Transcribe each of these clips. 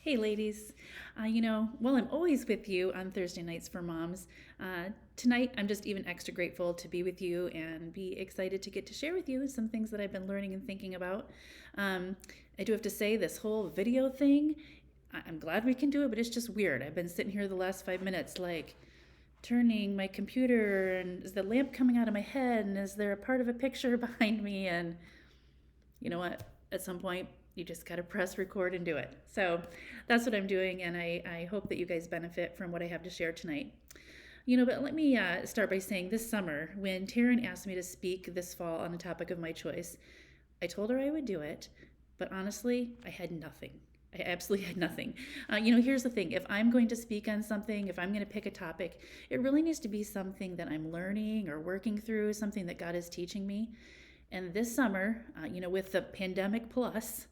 Hey, ladies. While I'm always with you on Thursday nights for moms, tonight I'm just even extra grateful to be with you and be excited to get to share with you some things that I've been learning and thinking about. Um, I do have to say, this whole video thing, I'm glad we can do it, but it's just weird. I've been sitting here the last 5 minutes, like turning my computer, and is the lamp coming out of my head, and is there a part of a picture behind me? And you know what? At some point, you just got to press record and do it. So that's what I'm doing, and I hope that you guys benefit from what I have to share tonight. But let me start by saying this summer, when Taryn asked me to speak this fall on a topic of my choice, I told her I would do it, but honestly, I had nothing. I absolutely had nothing. Here's the thing: if I'm going to speak on something, if I'm going to pick a topic, it really needs to be something that I'm learning or working through, something that God is teaching me. And this summer, with the pandemic plus,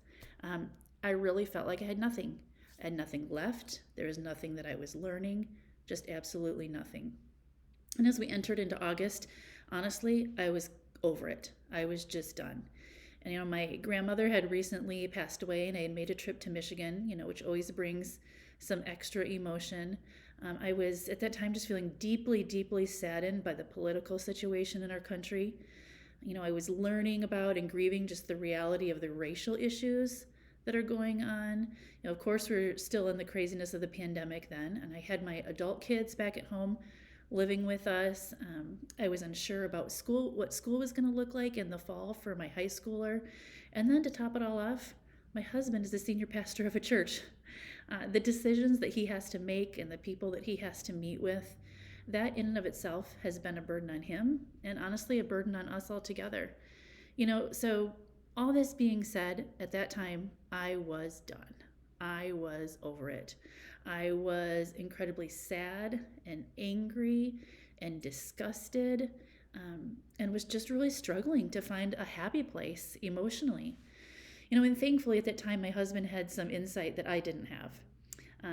um, I really felt like I had nothing. I had nothing left. There was nothing that I was learning, just absolutely nothing. And as we entered into August, honestly, I was over it. I was just done. And, my grandmother had recently passed away, and I had made a trip to Michigan, which always brings some extra emotion. I was at that time just feeling deeply, deeply saddened by the political situation in our country. I was learning about and grieving just the reality of the racial issues that are going on. Of course, we're still in the craziness of the pandemic then, and I had my adult kids back at home living with us. I was unsure about school, what school was going to look like in the fall for my high schooler. And then to top it all off, my husband is the senior pastor of a church. The decisions that he has to make and the people that he has to meet with, that in and of itself has been a burden on him, and honestly a burden on us altogether. So all this being said, at that time I was done. I was over it. I was incredibly sad and angry and disgusted, and was just really struggling to find a happy place emotionally. And thankfully at that time my husband had some insight that I didn't have.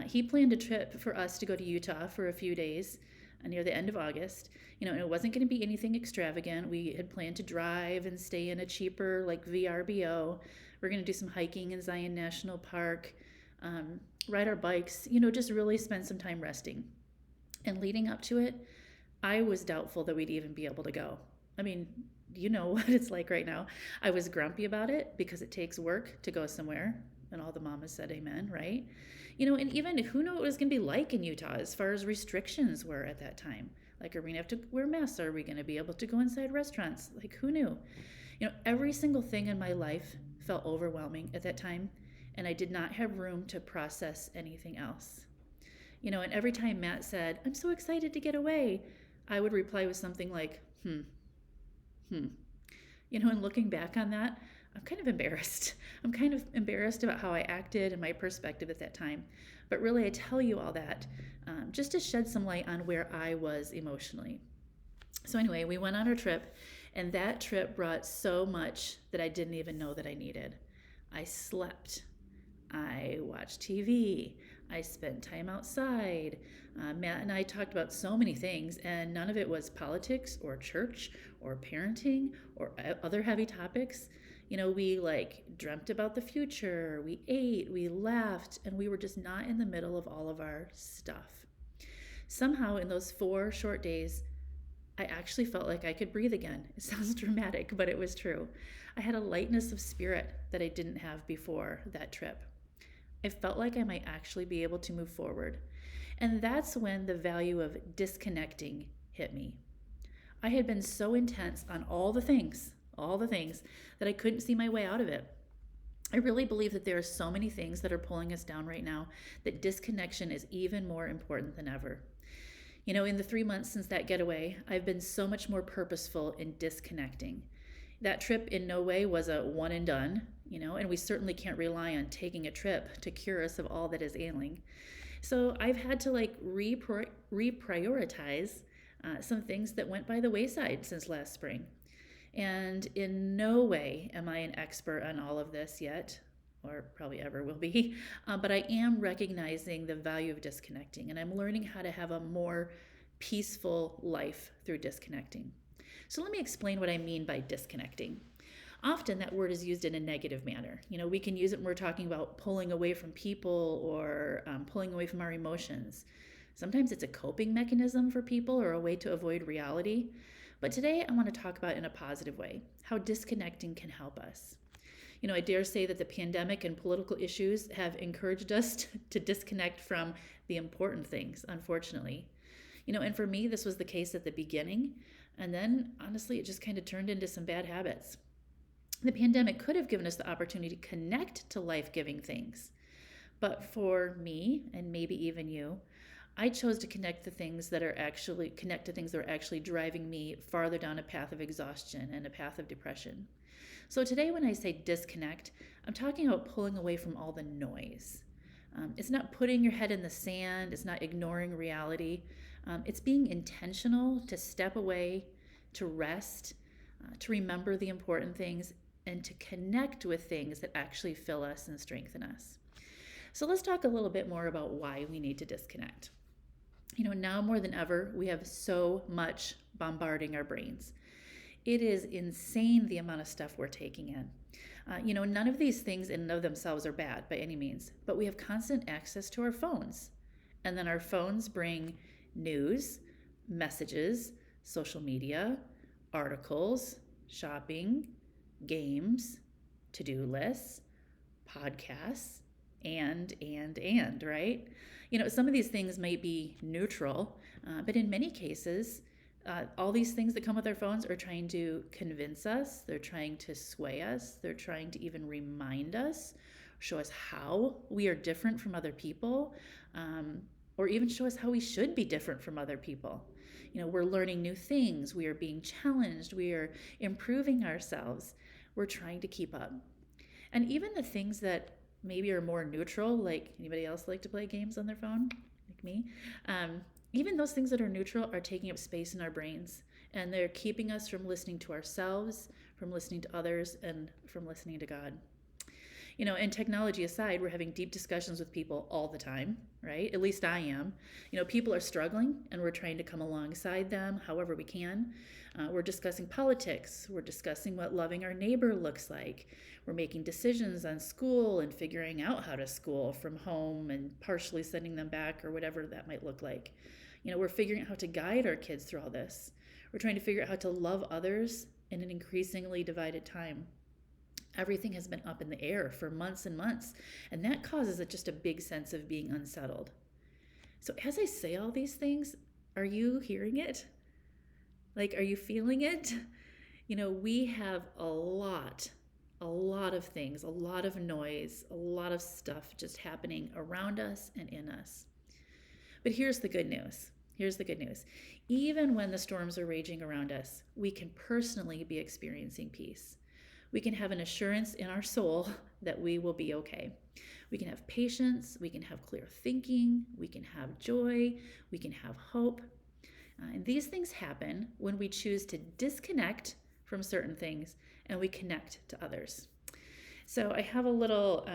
He planned a trip for us to go to Utah for a few days near the end of August. And it wasn't going to be anything extravagant. We had planned to drive and stay in a cheaper, like VRBO. We're going to do some hiking in Zion National Park, ride our bikes, just really spend some time resting. And leading up to it, I was doubtful that we'd even be able to go. I mean, you know what it's like right now. I was grumpy about it because it takes work to go somewhere. And all the mamas said amen, right? And even who knew what it was going to be like in Utah as far as restrictions were at that time. Like, are we going to have to wear masks? Are we going to be able to go inside restaurants? Like, who knew? Every single thing in my life felt overwhelming at that time, and I did not have room to process anything else. And every time Matt said, "I'm so excited to get away," I would reply with something like, hmm. And looking back on that, I'm kind of embarrassed. I'm kind of embarrassed about how I acted and my perspective at that time. But really, I tell you all that just to shed some light on where I was emotionally. So anyway, we went on our trip, and that trip brought so much that I didn't even know that I needed. I slept. I watched TV. I spent time outside. Matt and I talked about so many things, and none of it was politics or church or parenting or other heavy topics. We dreamt about the future, we ate, we laughed, and we were just not in the middle of all of our stuff. Somehow, in those 4 short days, I actually felt like I could breathe again. It sounds dramatic, but it was true. I had a lightness of spirit that I didn't have before that trip. I felt like I might actually be able to move forward. And that's when the value of disconnecting hit me. I had been so intense on all the things, that I couldn't see my way out of it. I really believe that there are so many things that are pulling us down right now that disconnection is even more important than ever. In the 3 months since that getaway, I've been so much more purposeful in disconnecting. That trip in no way was a one and done, and we certainly can't rely on taking a trip to cure us of all that is ailing. So I've had to reprioritize some things that went by the wayside since last spring. And in no way am I an expert on all of this yet, or probably ever will be, but I am recognizing the value of disconnecting, and I'm learning how to have a more peaceful life through disconnecting. So let me explain what I mean by disconnecting. Often that word is used in a negative manner. We can use it when we're talking about pulling away from people or pulling away from our emotions. Sometimes it's a coping mechanism for people or a way to avoid reality. But today I want to talk about in a positive way how disconnecting can help us. I dare say that the pandemic and political issues have encouraged us to disconnect from the important things, unfortunately. And for me, this was the case at the beginning. And then, honestly, it just kind of turned into some bad habits. The pandemic could have given us the opportunity to connect to life-giving things. But for me, and maybe even you, I chose to connect to things that are actually driving me farther down a path of exhaustion and a path of depression. So today when I say disconnect, I'm talking about pulling away from all the noise. It's not putting your head in the sand. It's not ignoring reality. It's being intentional to step away, to rest, to remember the important things, and to connect with things that actually fill us and strengthen us. So let's talk a little bit more about why we need to disconnect. Now more than ever, we have so much bombarding our brains. It is insane the amount of stuff we're taking in. None of these things in and of themselves are bad by any means, but we have constant access to our phones. And then our phones bring news, messages, social media, articles, shopping, games, to-do lists, podcasts, and, right? Some of these things might be neutral, but in many cases, all these things that come with our phones are trying to convince us, they're trying to sway us, they're trying to even remind us, show us how we are different from other people, or even show us how we should be different from other people. We're learning new things, we are being challenged, we are improving ourselves, we're trying to keep up. And even the things that maybe are more neutral, like anybody else like to play games on their phone, like me? Even those things that are neutral are taking up space in our brains, and they're keeping us from listening to ourselves, from listening to others, and from listening to God. And technology aside, we're having deep discussions with people all the time, right? At least I am. People are struggling, and we're trying to come alongside them however we can. We're discussing politics. We're discussing what loving our neighbor looks like. We're making decisions on school and figuring out how to school from home and partially sending them back or whatever that might look like. We're figuring out how to guide our kids through all this. We're trying to figure out how to love others in an increasingly divided time. Everything has been up in the air for months and months, and that causes just a big sense of being unsettled. So as I say all these things, are you hearing it? Are you feeling it? We have a lot of things, a lot of noise, a lot of stuff just happening around us and in us. But here's the good news. Even when the storms are raging around us, we can personally be experiencing peace. We can have an assurance in our soul that we will be okay. We can have patience, we can have clear thinking, we can have joy, we can have hope. And these things happen when we choose to disconnect from certain things and we connect to others. So I have a little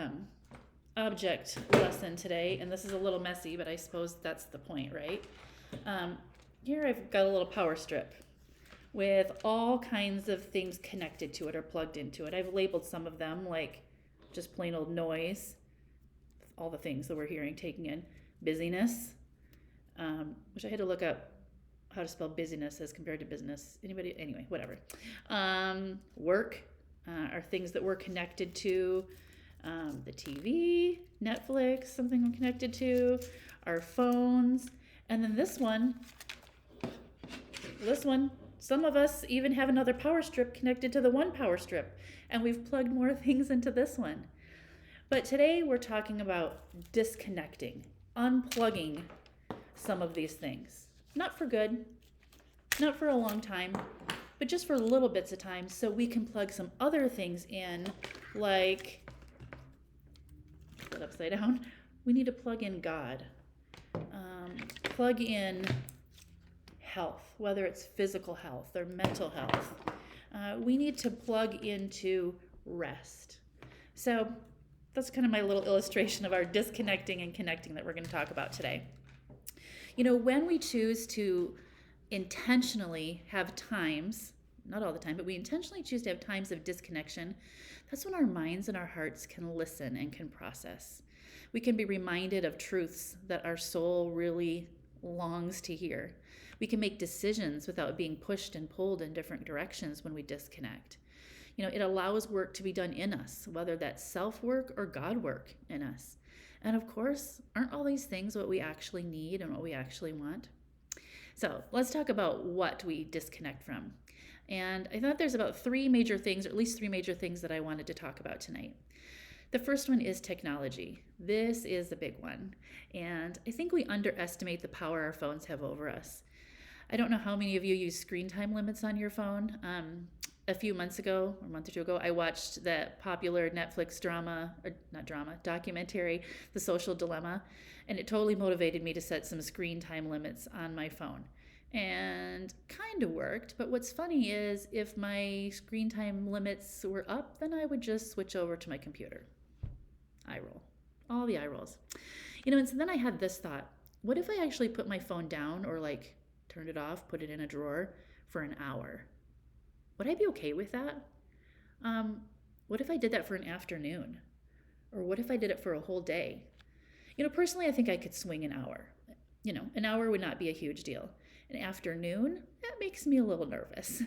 object lesson today, and this is a little messy, but I suppose that's the point, right? Here I've got a little power strip with all kinds of things connected to it or plugged into it. I've labeled some of them like just plain old noise, all the things that we're hearing, taking in, busyness, which I had to look up how to spell busyness as compared to business. Anybody? Anyway, whatever. Work are things that we're connected to. The TV, Netflix, something I'm connected to, our phones, and then this one, some of us even have another power strip connected to the one power strip, and we've plugged more things into this one. But today we're talking about disconnecting, unplugging some of these things. Not for good, not for a long time, but just for little bits of time so we can plug some other things in, like, put it upside down, we need to plug in God. Plug in health, whether it's physical health or mental health. We need to plug into rest. So that's kind of my little illustration of our disconnecting and connecting that we're going to talk about today. When we choose to intentionally have times, not all the time, but we intentionally choose to have times of disconnection, that's when our minds and our hearts can listen and can process. We can be reminded of truths that our soul really longs to hear. We can make decisions without being pushed and pulled in different directions when we disconnect. It allows work to be done in us, whether that's self work or God work in us. And of course, aren't all these things what we actually need and what we actually want? So let's talk about what we disconnect from. And I thought there's about three major things, or at least three major things that I wanted to talk about tonight. The first one is technology. This is the big one. And I think we underestimate the power our phones have over us. I don't know how many of you use screen time limits on your phone. A few months ago, or a month or two ago, I watched that popular Netflix documentary, The Social Dilemma, and it totally motivated me to set some screen time limits on my phone. And kind of worked, but what's funny is if my screen time limits were up, then I would just switch over to my computer. Eye roll. All the eye rolls. And so then I had this thought, what if I actually put my phone down or turned it off, put it in a drawer for an hour? Would I be okay with that? What if I did that for an afternoon? Or what if I did it for a whole day? Personally, I think I could swing an hour. An hour would not be a huge deal. An afternoon, that makes me a little nervous.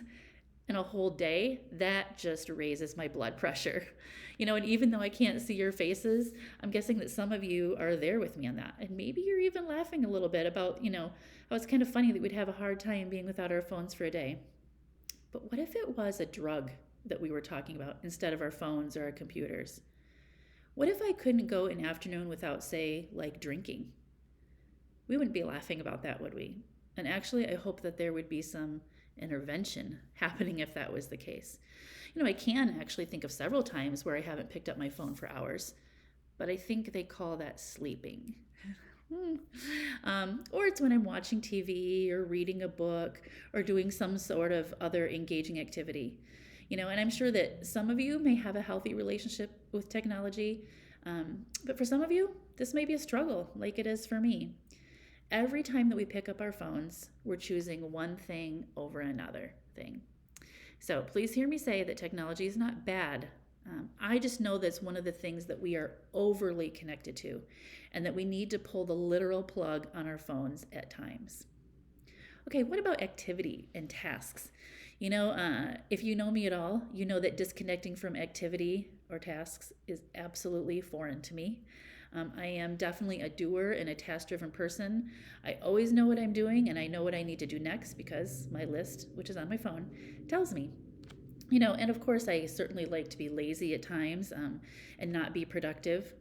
And a whole day, that just raises my blood pressure. And even though I can't see your faces, I'm guessing that some of you are there with me on that. And maybe you're even laughing a little bit about, how it's kind of funny that we'd have a hard time being without our phones for a day. But what if it was a drug that we were talking about instead of our phones or our computers? What if I couldn't go an afternoon without, say, drinking? We wouldn't be laughing about that, would we? And actually, I hope that there would be some intervention happening if that was the case. I can actually think of several times where I haven't picked up my phone for hours, but I think they call that sleeping. Or it's when I'm watching TV or reading a book or doing some sort of other engaging activity. And I'm sure that some of you may have a healthy relationship with technology, but for some of you, this may be a struggle like it is for me. Every time that we pick up our phones, we're choosing one thing over another thing. So please hear me say that technology is not bad. I just know that's one of the things that we are overly connected to and that we need to pull the literal plug on our phones at times. Okay, what about activity and tasks? If you know me at all, you know that disconnecting from activity or tasks is absolutely foreign to me. I am definitely a doer and a task-driven person. I always know what I'm doing and I know what I need to do next because my list, which is on my phone, tells me. And of course, I certainly like to be lazy at times and not be productive.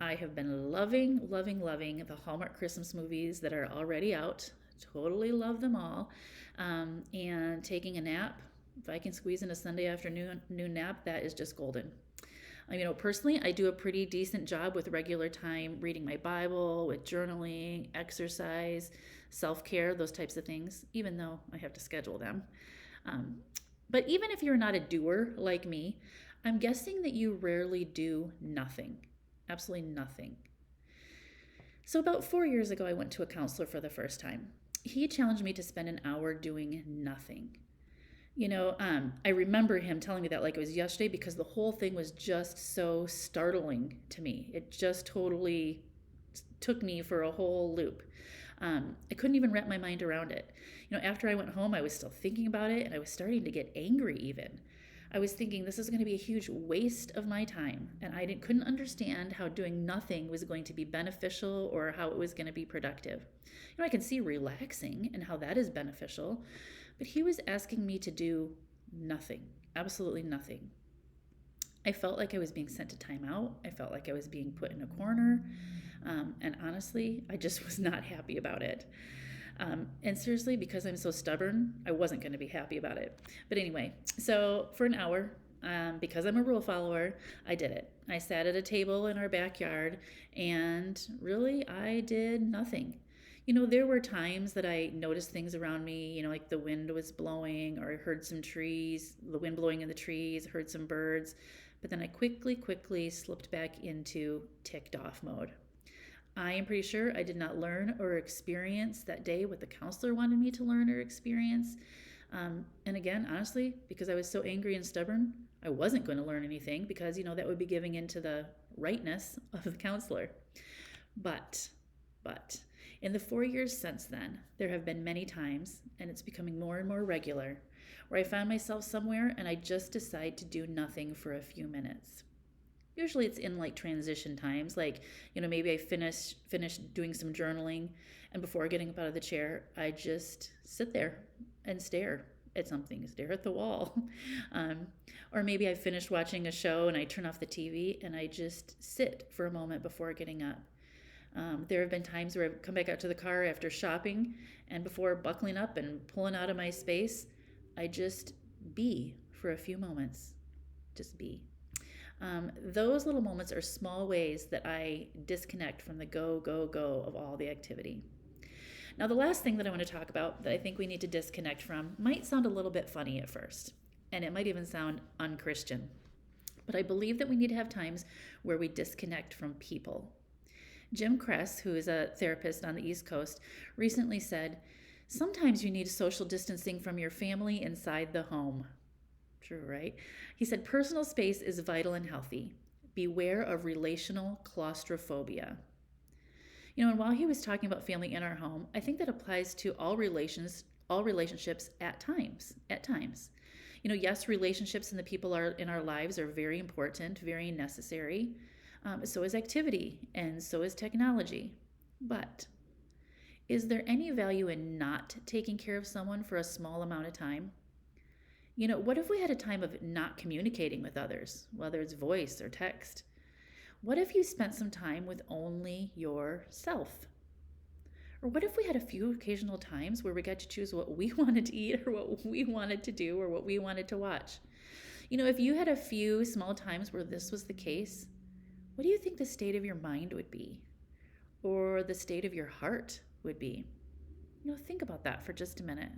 I have been loving the Hallmark Christmas movies that are already out. Totally love them all. And taking a nap, if I can squeeze in a Sunday afternoon nap, that is just golden. Personally, I do a pretty decent job with regular time reading my Bible, with journaling, exercise, self-care, those types of things, even though I have to schedule them. But even if you're not a doer like me, I'm guessing that you rarely do nothing, absolutely nothing. So about 4 years ago, I went to a counselor for the first time. He challenged me to spend an hour doing nothing. I remember him telling me that like it was yesterday because the whole thing was just so startling to me. It just totally took me for a whole loop. I couldn't even wrap my mind around it. After I went home, I was still thinking about it and I was starting to get angry even. I was thinking this is going to be a huge waste of my time, and I couldn't understand how doing nothing was going to be beneficial or how it was going to be productive. I can see relaxing and how that is beneficial, but he was asking me to do nothing, absolutely nothing. I felt like I was being sent to timeout. I felt like I was being put in a corner, and honestly, I just was not happy about it. And seriously, because I'm so stubborn, I wasn't going to be happy about it. But anyway, so for an hour, because I'm a rule follower, I did it. I sat at a table in our backyard and really I did nothing. There were times that I noticed things around me, like the wind was blowing or I heard some trees, the wind blowing in the trees, heard some birds. But then I quickly slipped back into ticked off mode. I am pretty sure I did not learn or experience that day what the counselor wanted me to learn or experience. And again, honestly, because I was so angry and stubborn, I wasn't going to learn anything because, that would be giving into the rightness of the counselor. But in the 4 years since then, there have been many times, and it's becoming more and more regular, where I find myself somewhere and I just decide to do nothing for a few minutes. Usually it's in like transition times, like, maybe I finish doing some journaling, and before getting up out of the chair, I just sit there and stare at something, stare at the wall. Um, or maybe I finished watching a show and I turn off the TV and I just sit for a moment before getting up. There have been times where I've come back out to the car after shopping, and before buckling up and pulling out of my space, I just be for a few moments. Just be. Those little moments are small ways that I disconnect from the go, go, go of all the activity. Now, the last thing that I want to talk about that I think we need to disconnect from might sound a little bit funny at first, and it might even sound unchristian. But I believe that we need to have times where we disconnect from people. Jim Kress, who is a therapist on the East Coast, recently said, "Sometimes you need social distancing from your family inside the home." True, right? He said, "Personal space is vital and healthy. Beware of relational claustrophobia." And while he was talking about family in our home, I think that applies to all relationships at times. Yes, relationships and the people in our lives are very important, very necessary. So is activity, and so is technology. But is there any value in not taking care of someone for a small amount of time? What if we had a time of not communicating with others, whether it's voice or text? What if you spent some time with only yourself? Or what if we had a few occasional times where we got to choose what we wanted to eat or what we wanted to do or what we wanted to watch? If you had a few small times where this was the case, what do you think the state of your mind would be? Or the state of your heart would be? Think about that for just a minute.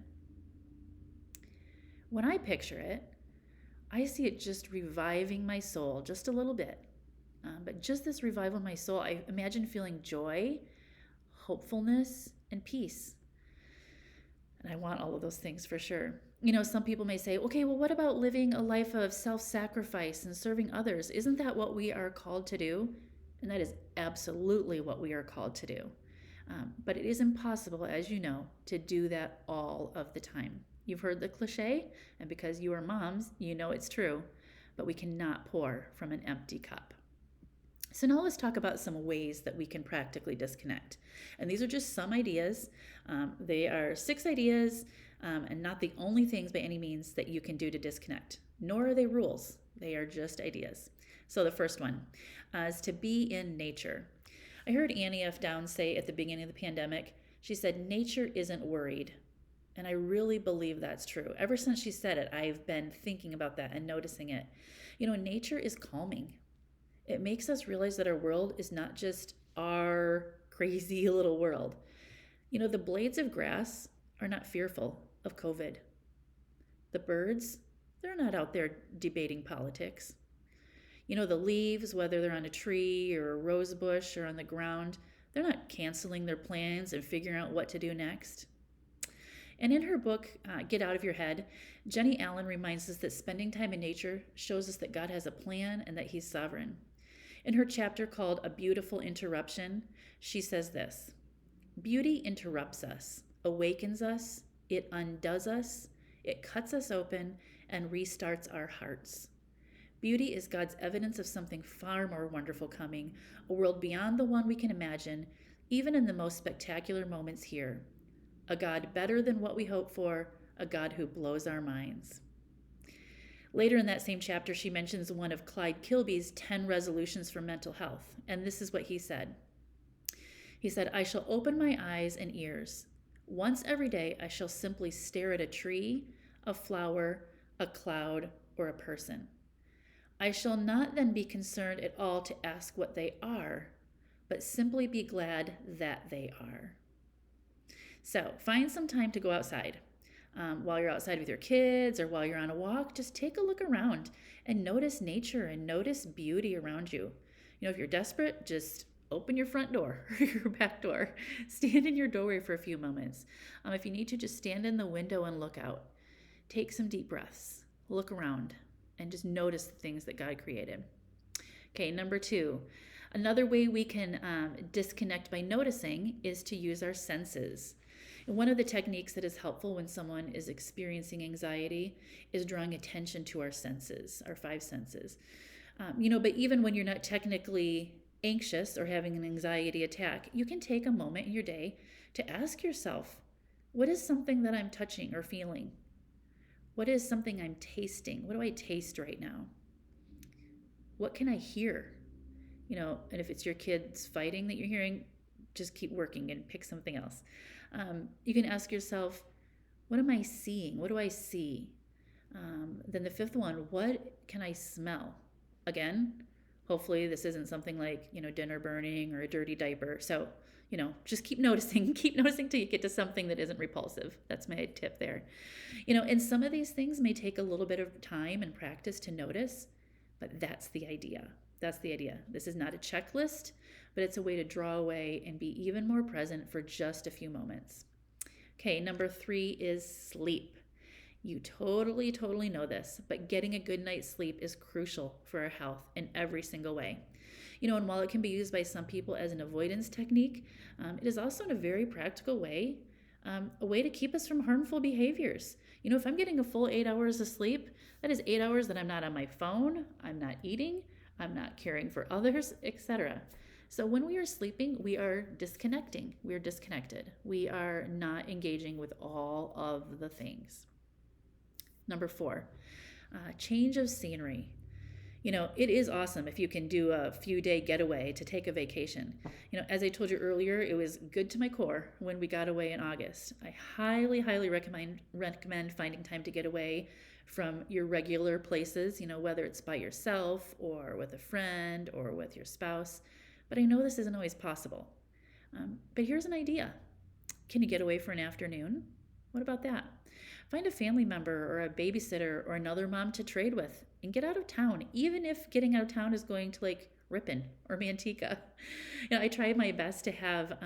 When I picture it, I see it just reviving my soul just a little bit. But just this revival of my soul, I imagine feeling joy, hopefulness, and peace. And I want all of those things for sure. Some people may say, okay, well, what about living a life of self-sacrifice and serving others? Isn't that what we are called to do? And that is absolutely what we are called to do. But it is impossible, as you know, to do that all of the time. You've heard the cliche, and because you are moms, you know it's true, but we cannot pour from an empty cup. So now let's talk about some ways that we can practically disconnect. And these are just some ideas. They are 6 ideas, and not the only things by any means that you can do to disconnect, nor are they rules. They are just ideas. So the first one is to be in nature. I heard Annie F. Downs say at the beginning of the pandemic, she said, "Nature isn't worried." And I really believe that's true. Ever since she said it, I've been thinking about that and noticing it. Nature is calming. It makes us realize that our world is not just our crazy little world. The blades of grass are not fearful of COVID. The birds, they're not out there debating politics. The leaves, whether they're on a tree or a rose bush or on the ground, they're not canceling their plans and figuring out what to do next. And in her book, Get Out of Your Head, Jenny Allen reminds us that spending time in nature shows us that God has a plan and that He's sovereign. In her chapter called A Beautiful Interruption, she says this: "Beauty interrupts us, awakens us, it undoes us, it cuts us open, and restarts our hearts. Beauty is God's evidence of something far more wonderful coming, a world beyond the one we can imagine, even in the most spectacular moments here. A God better than what we hope for, a God who blows our minds." Later in that same chapter, she mentions one of Clyde Kilby's 10 resolutions for mental health, and this is what he said. He said, "I shall open my eyes and ears. Once every day, I shall simply stare at a tree, a flower, a cloud, or a person. I shall not then be concerned at all to ask what they are, but simply be glad that they are." So find some time to go outside. While you're outside with your kids or while you're on a walk, just take a look around and notice nature and notice beauty around you. If you're desperate, just open your front door or your back door. Stand in your doorway for a few moments. If you need to, just stand in the window and look out. Take some deep breaths, look around, and just notice the things that God created. Okay, number 2, another way we can disconnect by noticing is to use our senses. And one of the techniques that is helpful when someone is experiencing anxiety is drawing attention to our senses, our 5 senses. But even when you're not technically anxious or having an anxiety attack, you can take a moment in your day to ask yourself, what is something that I'm touching or feeling? What is something I'm tasting? What do I taste right now? What can I hear? And if it's your kids fighting that you're hearing, just keep working and pick something else. You can ask yourself, what am I seeing? What do I see? Then the 5th one, what can I smell? Again, hopefully this isn't something like, dinner burning or a dirty diaper. So, just keep noticing till you get to something that isn't repulsive. That's my tip there. And some of these things may take a little bit of time and practice to notice, but that's the idea. This is not a checklist, but it's a way to draw away and be even more present for just a few moments. Okay, number 3 is sleep. You totally know this, but getting a good night's sleep is crucial for our health in every single way. And while it can be used by some people as an avoidance technique, it is also in a very practical way, a way to keep us from harmful behaviors. If I'm getting a full 8 hours of sleep, that is 8 hours that I'm not on my phone, I'm not eating, I'm not caring for others, etc. So when we are sleeping, we are disconnecting. We are disconnected. We are not engaging with all of the things. Number 4, change of scenery. It is awesome if you can do a few day getaway to take a vacation. As I told you earlier, it was good to my core when we got away in August. I highly recommend finding time to get away from your regular places, whether it's by yourself or with a friend or with your spouse. But I know this isn't always possible. But here's an idea. Can you get away for an afternoon? What about that? Find a family member or a babysitter or another mom to trade with and get out of town, even if getting out of town is going to Ripon or Manteca. I try my best to have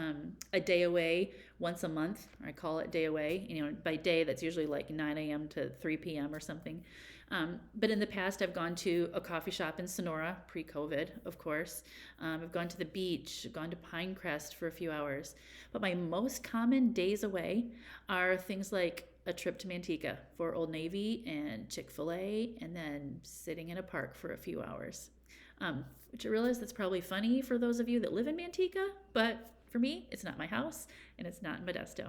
a day away once a month. I call it day away. By day, that's usually 9 a.m. to 3 p.m. or something. But in the past, I've gone to a coffee shop in Sonora, pre-COVID, of course. I've gone to the beach, gone to Pinecrest for a few hours. But my most common days away are things like a trip to Manteca for Old Navy and Chick-fil-A, and then sitting in a park for a few hours. Which I realize that's probably funny for those of you that live in Manteca, but for me, it's not my house, and it's not in Modesto.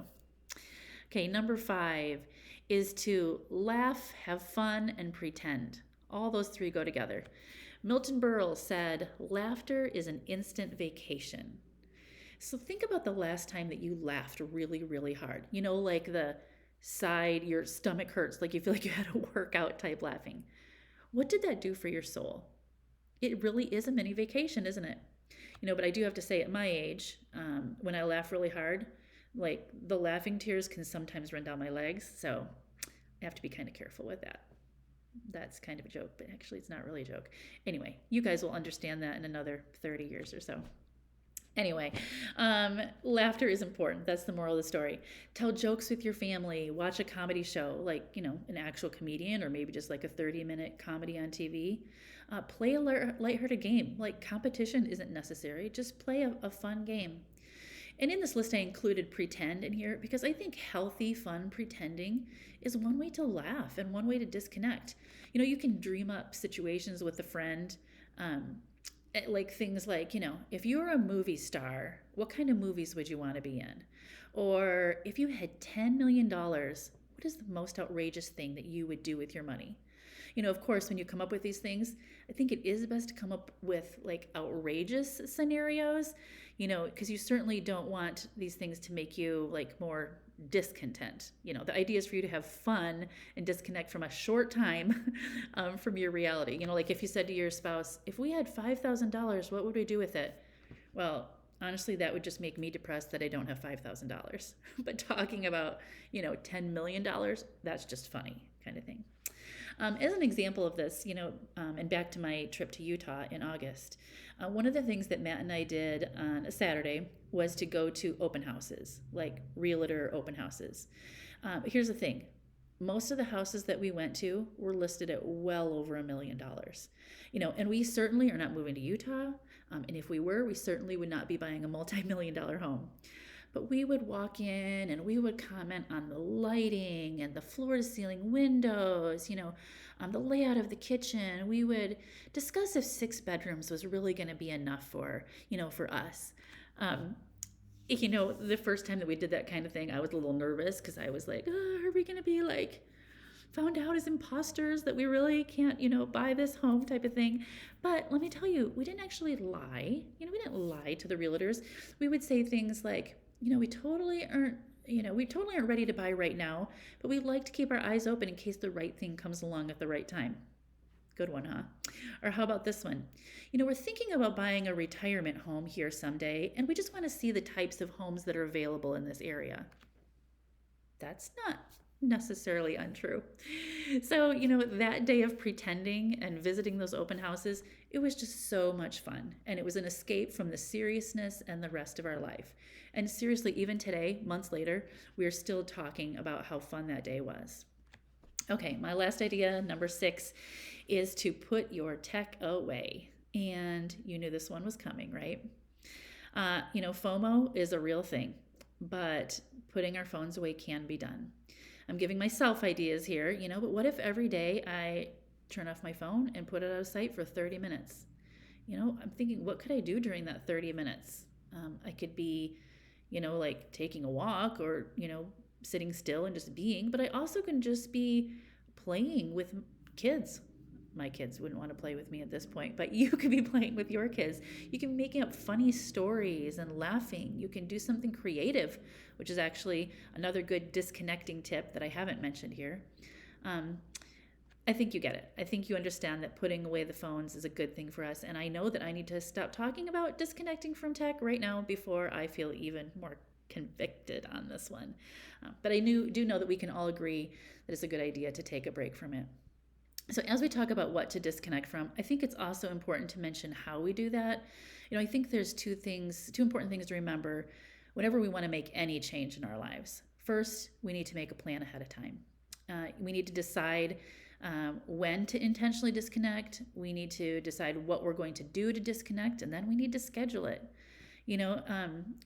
Okay, number 5 is to laugh, have fun, and pretend. All those 3 go together. Milton Berle said, laughter is an instant vacation. So think about the last time that you laughed really hard. Like the side, your stomach hurts, like you feel like you had a workout type laughing. What did that do for your soul? It really is a mini vacation, isn't it? But I do have to say at my age, when I laugh really hard, the laughing tears can sometimes run down my legs. So I have to be kind of careful with that. That's kind of a joke, but actually it's not really a joke. Anyway, you guys will understand that in another 30 years or so. Anyway, laughter is important. That's the moral of the story. Tell jokes with your family. Watch a comedy show, an actual comedian, or maybe just a 30-minute comedy on TV. Play a lighthearted game. Competition isn't necessary. Just play a fun game. And in this list, I included pretend in here because I think healthy, fun pretending is one way to laugh and one way to disconnect. You can dream up situations with a friend, things if you were a movie star, what kind of movies would you want to be in? Or if you had $10 million, what is the most outrageous thing that you would do with your money? Of course, when you come up with these things, I think it is best to come up with outrageous scenarios, because you certainly don't want these things to make you more discontent. The idea is for you to have fun and disconnect from a short time from your reality. If you said to your spouse, if we had $5,000, what would we do with it? Well, honestly, that would just make me depressed that I don't have $5,000. But talking about, $10 million, that's just funny kind of thing. As an example of this, and back to my trip to Utah in August, one of the things that Matt and I did on a Saturday was to go to open houses, like realtor open houses. Here's the thing. Most of the houses that we went to were listed at well over $1 million. And we certainly are not moving to Utah. And if we were, we certainly would not be buying a multi-million-dollar home. But we would walk in and we would comment on the lighting and the floor to ceiling windows, the layout of the kitchen. We would discuss if 6 bedrooms was really going to be enough for us. The first time that we did that kind of thing, I was a little nervous because I was like, oh, are we going to be like found out as imposters that we really can't, buy this home type of thing? But let me tell you, we didn't actually lie. We didn't lie to the realtors. We would say things like, we totally aren't ready to buy right now, but we'd like to keep our eyes open in case the right thing comes along at the right time. Good one, huh? Or how about this one? We're thinking about buying a retirement home here someday, and we just want to see the types of homes that are available in this area. That's not necessarily untrue. So, that day of pretending and visiting those open houses, it was just so much fun. And it was an escape from the seriousness and the rest of our life. And seriously, even today, months later, we are still talking about how fun that day was. Okay, my last idea, number 6, is to put your tech away. And you knew this one was coming, right? FOMO is a real thing, but putting our phones away can be done. I'm giving myself ideas here, but what if every day I turn off my phone and put it out of sight for 30 minutes? I'm thinking, what could I do during that 30 minutes? I could be, like taking a walk or, sitting still and just being, but I also can just be playing with kids. My kids wouldn't want to play with me at this point, but you could be playing with your kids. You can be making up funny stories and laughing. You can do something creative, which is actually another good disconnecting tip that I haven't mentioned here. I think you get it. I think you understand that putting away the phones is a good thing for us. And I know that I need to stop talking about disconnecting from tech right now before I feel even more convicted on this one. But I do know that we can all agree that it's a good idea to take a break from it. So as we talk about what to disconnect from, I think it's also important to mention how we do that. I think there's two important things to remember whenever we want to make any change in our lives. First, we need to make a plan ahead of time. We need to decide when to intentionally disconnect. We need to decide what we're going to do to disconnect, and then we need to schedule it.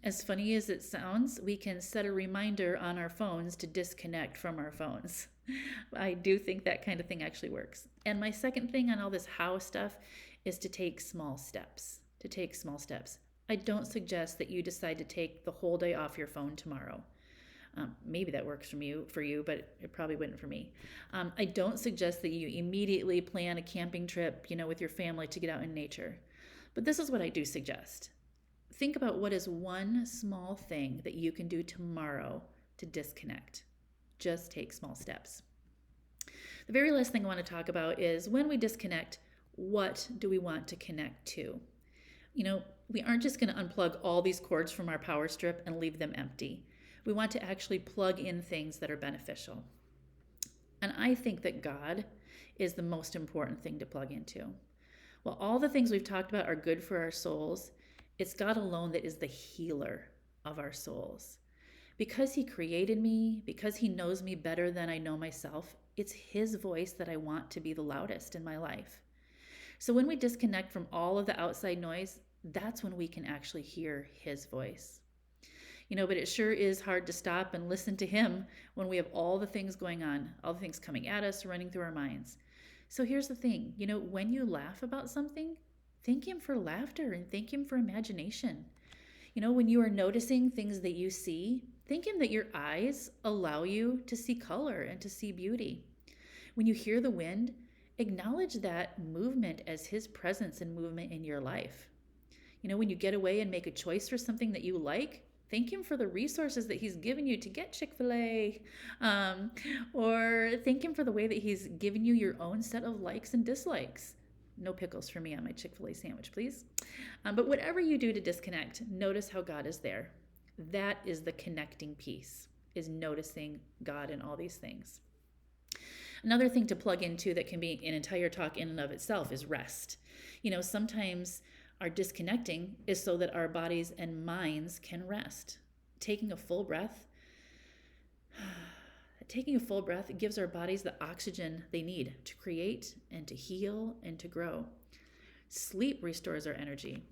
As funny as it sounds, we can set a reminder on our phones to disconnect from our phones. I do think that kind of thing actually works. And my second thing on all this how stuff is to take small steps. I don't suggest that you decide to take the whole day off your phone tomorrow. Maybe that works for you, but it probably wouldn't for me. I don't suggest that you immediately plan a camping trip, with your family to get out in nature. But this is what I do suggest. Think about what is one small thing that you can do tomorrow to disconnect. Just take small steps. The very last thing I want to talk about is when we disconnect, what do we want to connect to? We aren't just going to unplug all these cords from our power strip and leave them empty. We want to actually plug in things that are beneficial. And I think that God is the most important thing to plug into. While all the things we've talked about are good for our souls, it's God alone that is the healer of our souls. Because he created me, because he knows me better than I know myself, it's his voice that I want to be the loudest in my life. So when we disconnect from all of the outside noise, that's when we can actually hear his voice. But it sure is hard to stop and listen to him when we have all the things going on, all the things coming at us, running through our minds. So here's the thing, when you laugh about something, thank him for laughter and thank him for imagination. When you are noticing things that you see, thank him that your eyes allow you to see color and to see beauty. When you hear the wind, acknowledge that movement as his presence and movement in your life. When you get away and make a choice for something that you like, thank him for the resources that he's given you to get Chick-fil-A. Or thank him for the way that he's given you your own set of likes and dislikes. No pickles for me on my Chick-fil-A sandwich, please. But whatever you do to disconnect, notice how God is there. That is the connecting piece, is noticing God in all these things. Another thing to plug into that can be an entire talk in and of itself is rest. Sometimes our disconnecting is so that our bodies and minds can rest. Taking a full breath, taking a full breath gives our bodies the oxygen they need to create and to heal and to grow. Sleep restores our energy.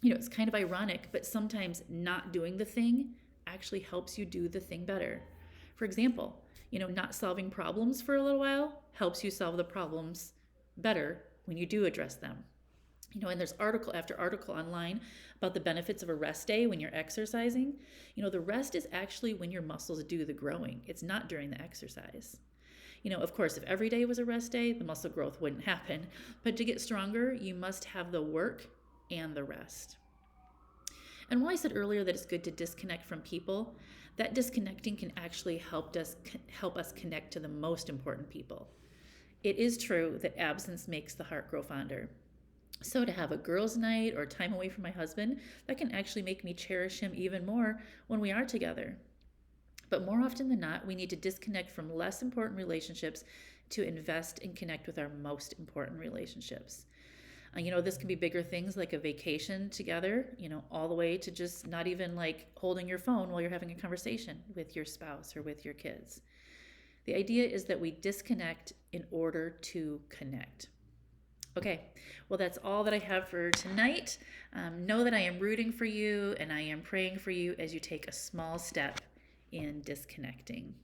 It's kind of ironic, but sometimes not doing the thing actually helps you do the thing better. For example, not solving problems for a little while helps you solve the problems better when you do address them. And there's article after article online about the benefits of a rest day when you're exercising. The rest is actually when your muscles do the growing. It's not during the exercise. Of course, if every day was a rest day, the muscle growth wouldn't happen. But to get stronger, you must have the work and the rest. And while I said earlier that it's good to disconnect from people, that disconnecting can actually help us connect to the most important people. It is true that absence makes the heart grow fonder. So to have a girls' night or time away from my husband, that can actually make me cherish him even more when we are together. But more often than not, we need to disconnect from less important relationships to invest and connect with our most important relationships. This can be bigger things like a vacation together, all the way to just not even like holding your phone while you're having a conversation with your spouse or with your kids. The idea is that we disconnect in order to connect. Okay, well, that's all that I have for tonight. Know that I am rooting for you and I am praying for you as you take a small step in disconnecting.